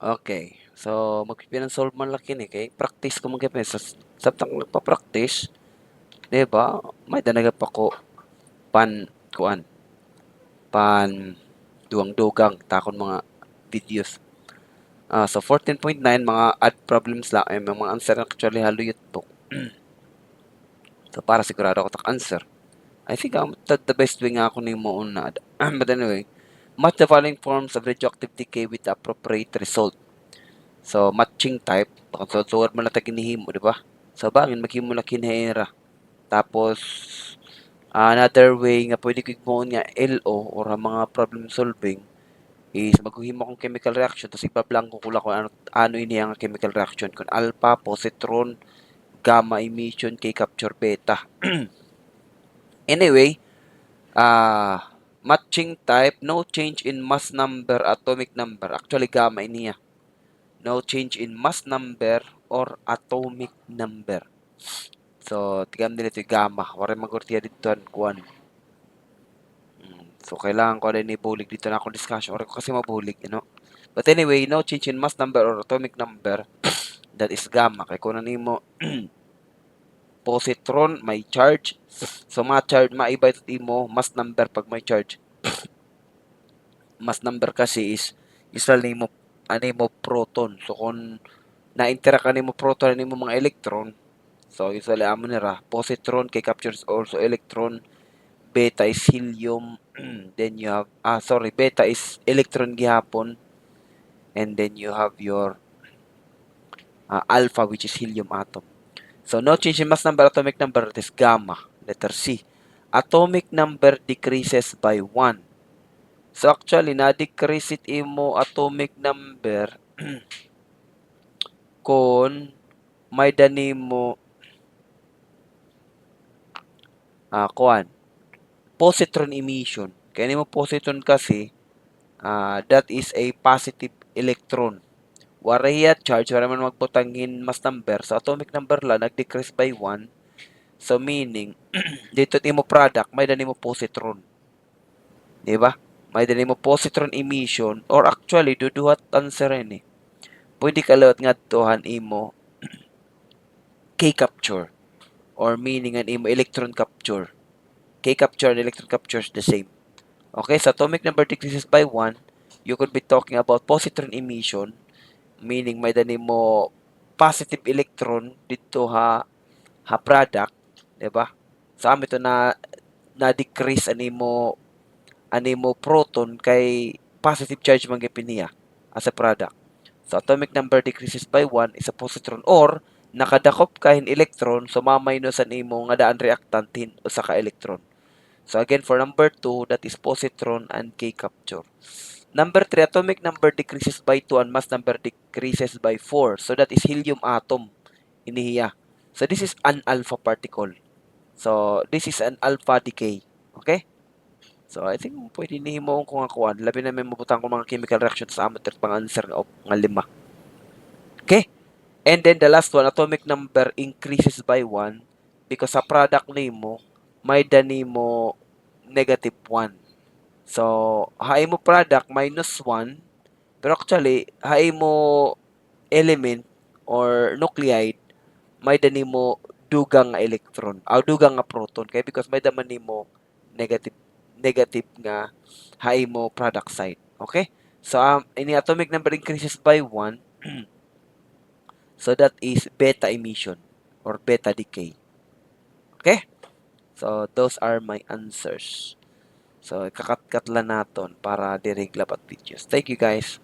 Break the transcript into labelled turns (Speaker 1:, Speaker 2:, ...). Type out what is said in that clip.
Speaker 1: Okay. So, magpipinansolve man laki ni kay practice ko man gyud sa sabtang nagpa-practice, 'di ba? May danaga pa ko pan kuan, pan dugang-dugang takon mga videos. So 14.9 mga add problems lang ay mga answer na actually haluyot po. So para sigurado ako tak answer. I think the best way nga ako nimo una. But anyway, match the following forms of radioactive decay with the appropriate result. So matching type, so tuwad mo na tag inihimo, di ba? So bangin maghimo na kinahira. Tapos another way nga pwede ko mo nga LO or ang mga problem solving is maghuhimo akong chemical reaction tapos ipa-blanco ko lang kung ano ini ang chemical reaction kung alpha, positron, gamma emission, K capture beta. Anyway, matching type, no change in mass number, atomic number. Actually, gamma iniya. No change in mass number or atomic number. So, tigam nila ito gamma. Wala magurtiya dito ang kuwan. So, kailangan ko rin ibulig dito na akong discussion. Or kasi mabulig, you know. But anyway, no change in mass number or atomic number. That is gamma. Kaya kung mo positron, may charge. So, ma-charge, maiba ito mo mass number pag may charge. Mass number kasi is usual nimo mo proton. So kung na-interact mo proton mo mga electron, so usually amo nira positron kay captures also electron, beta is helium, then you have beta is electron gihapon, and then you have your alpha which is helium atom. So no change in mass number, atomic number, that is gamma. Letter C. Atomic number decreases by 1. So actually, na-decrease it imo atomic number kung may dani mo kuan positron emission. Kaya nimo positron kasi that is a positive electron. Wariya charge, wala man magbutangin mass number. So atomic number lang nag-decrease by 1. So meaning dito imo product may dani mo positron. Di ba? May dani mo positron emission or actually duduhat answer ni. Pwede ka lawat nga tuhan imo K capture or meaning an imo electron capture. K capture and electron capture is the same. Okay, so atomic number decreases by 1. You could be talking about positron emission, meaning may dani mo positive electron dito ha product, 'di ba? So amo ito na decrease animo proton kay positive charge man gyud niya as a product. So atomic number decreases by 1 is a positron or nakadakop kahin electron so mamainusan imo nga daan reactant hin usa ka electron. So again, for number 2, that is positron and K capture. Number 3, atomic number decreases by 2 and mass number decreases by 4. So that is helium atom. Inihiya. So this is an alpha particle. So this is an alpha decay. Okay? So I think pwede ni mo kung akuan. Labi na may mabutang ko mga chemical reactions sa amateur pang answer nga 5. Okay? And then the last one, atomic number increases by 1 because sa product nimo may dani mo negative 1. So, haay mo product minus 1, pero actually, haay mo element or nuclide, may dani mo dugang nga electron, dugang nga proton. Kaya because may daman nimo negative negative nga haay mo product side. Okay? So, ini atomic number increases by 1. So, that is beta emission or beta decay. Okay? So, those are my answers. So, kakat-kat lang naton para dirigla pat videos. Thank you guys.